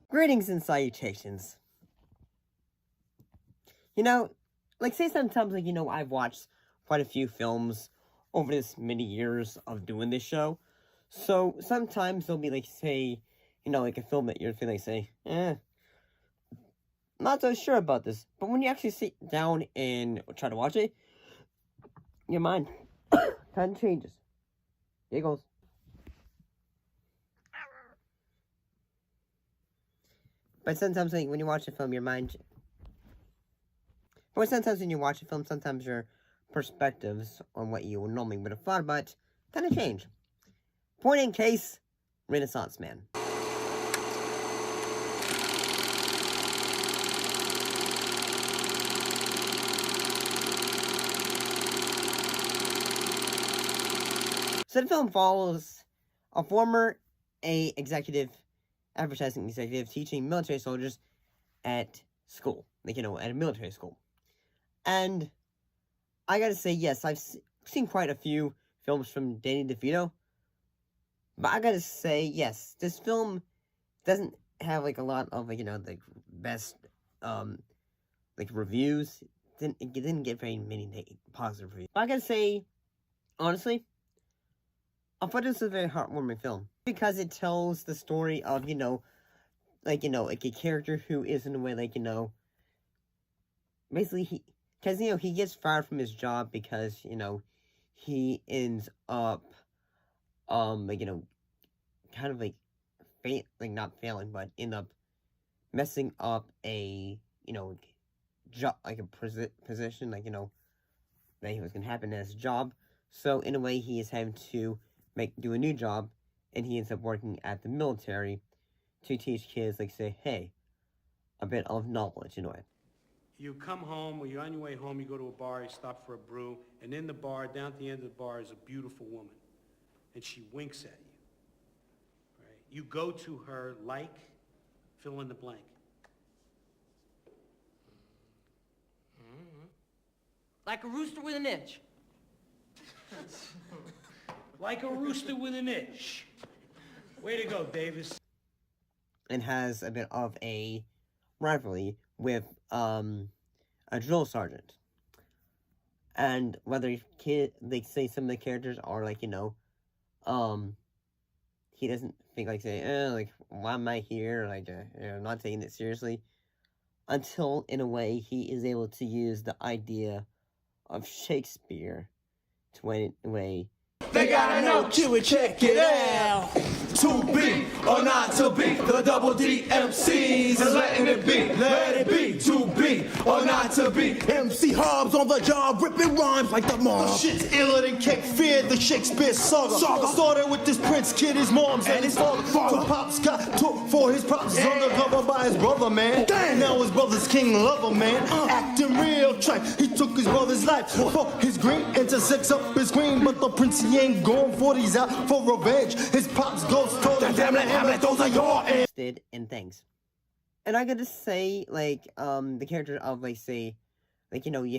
Greetings and salutations. You know, say sometimes, I've watched quite a few films over this many years of doing this show. So, sometimes there'll be, say, a film that you're feeling, not so sure about this. But when you actually sit down and try to watch it, your mind kind of changes. Here it goes. But sometimes, when you watch a film, your mind... But sometimes when you watch a film, sometimes your perspectives on what you normally would have thought about kind of change. Point in case, Renaissance Man. So the film follows a former advertising executive teaching military soldiers at school, at a military school. And I gotta say, yes, I've seen quite a few films from Danny Devito, but I gotta say, yes, this film doesn't have, a lot of, the best, reviews. It didn't get very many positive reviews. But I gotta say, honestly, I thought this was a very heartwarming film. Because it tells the story of, a character who is, in a way, basically, he gets fired from his job because, he ends up, not failing, but end up messing up a, job, position, that he was going to happen as a job. So, in a way, he is having to do a new job, and he ends up working at the military to teach kids, say, hey, a bit of knowledge, in a way. You come home, or you're on your way home, you go to a bar, you stop for a brew, and in the bar, down at the end of the bar, is a beautiful woman, and she winks at you. Right? You go to her fill in the blank. Like a rooster with an itch. Like a rooster with an itch. Way to go, Davis. And has a bit of a rivalry with a drill sergeant. And whether they say some of the characters are he doesn't think why am I here? Not taking it seriously. Until, in a way, he is able to use the idea of Shakespeare to, in a way, they gotta know, check it out. To be or not to be, the double D MCs is letting it be, let it be. To be or not to be, MC Hobbs on the job, ripping rhymes like the mob. The shit's iller than Cape Fear, the Shakespeare saga. Started with this Prince kid, his mom's and his father. So Pops got took for his props, undercover by his brother, man. Damn. Now his brother's king lover, man. Acting real tripe, he took his brother's life for his green, into sex up his queen. But the Prince, he ain't going for these out for revenge. His pops goes told him, damn it, Hamlet, those are your ends. And things. And I gotta say, the character of, you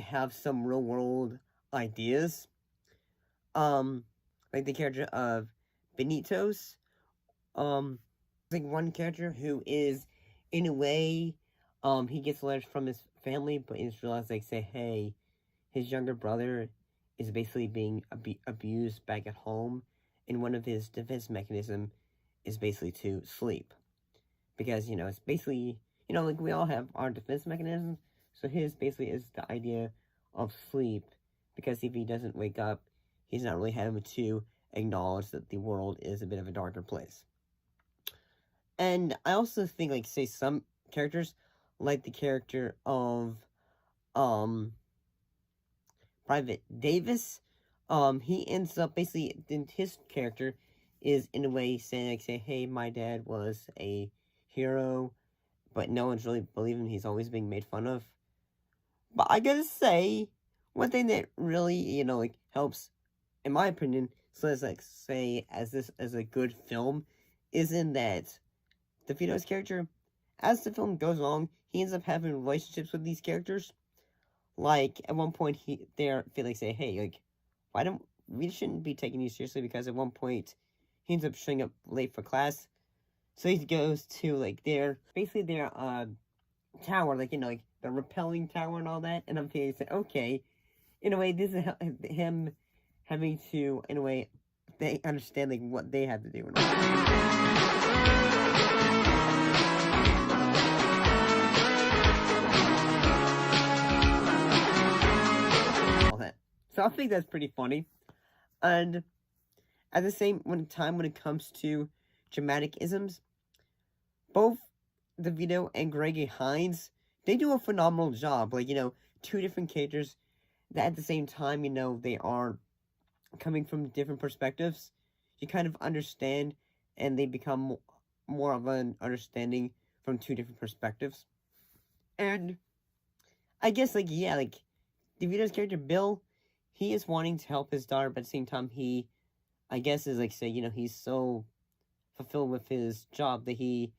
have some real world ideas. The character of Benitos. One character who is, in a way, he gets letters from his family, but he's realized, hey, his younger brother is basically being abused back at home, and one of his defense mechanisms is basically to sleep. Because, it's basically, we all have our defense mechanisms, so his basically is the idea of sleep, because if he doesn't wake up, he's not really having to acknowledge that the world is a bit of a darker place. And I also think, say, some characters, like the character of, Private Davis, he ends up basically, his character is in a way saying, hey, my dad was a hero, but no one's really believing him. He's always being made fun of. But I gotta say, one thing that really, helps, in my opinion, so as, say, as a good film, is in that DeVito's character, as the film goes along, he ends up having relationships with these characters. At one point, they're feeling, say, hey, why don't we shouldn't be taking you seriously, because at one point, he ends up showing up late for class. So he goes to, like, basically their, tower, like, like, the repelling tower and all that. And I'm thinking, okay, in a way, this is him having to, in a way, they understand, like, what they have to do. And all that. So I think that's pretty funny. And at the same time, when it comes to dramatic isms, both DeVito and Gregory Hines, they do a phenomenal job. Like, two different characters that at the same time, they are coming from different perspectives. You kind of understand, and they become more of an understanding from two different perspectives. And I guess, like, yeah, like, DeVito's character, Bill, he is wanting to help his daughter, but at the same time, he, I guess, is, like, say, he's so fulfilled with his job that he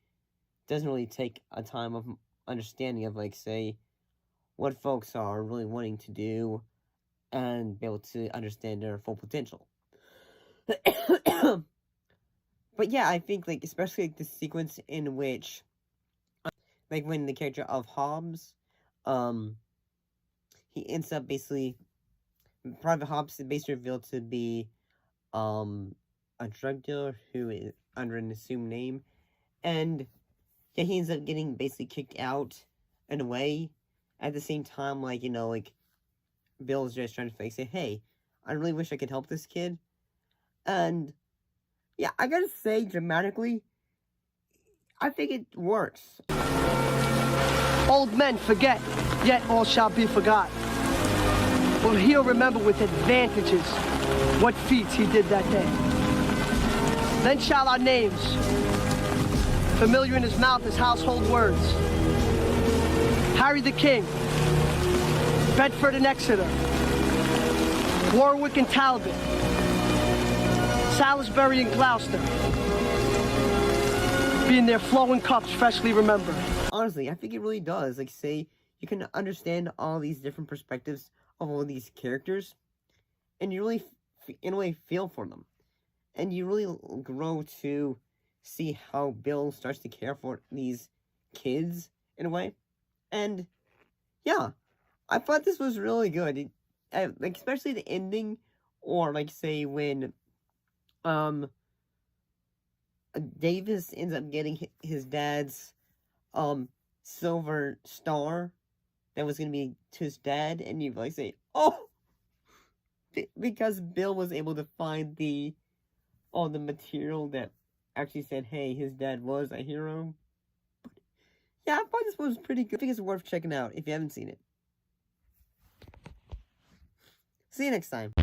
doesn't really take a time of understanding of, like, say, what folks are really wanting to do and be able to understand their full potential. But yeah, I think, like, especially, like, the sequence in which, like, when the character of Hobbs, he ends up basically, Private Hobbs is basically revealed to be, a drug dealer who is under an assumed name, and yeah, he ends up getting basically kicked out in a way. At the same time, like, like, Bill's just trying to say, hey, I really wish I could help this kid. And yeah, I gotta say, dramatically, I think it works. Old men forget, yet all shall be forgot. Well, he'll remember with advantages what feats he did that day. Then shall our names, familiar in his mouth as household words, Harry the King, Bedford and Exeter, Warwick and Talbot, Salisbury and Gloucester, be in their flowing cups freshly remembered. Honestly, I think it really does. Like, say, you can understand all these different perspectives of all these characters, and you really, in a way, feel for them. And you really grow to see how Bill starts to care for these kids, in a way. And, yeah, I thought this was really good. Like, especially the ending, or, like, say, when, Davis ends up getting his dad's, silver star that was going to be to his dad, and you, like, say, oh! Because Bill was able to find the material that actually said, hey, his dad was a hero. But, yeah, I thought this was pretty good. I think it's worth checking out if you haven't seen it. See you next time.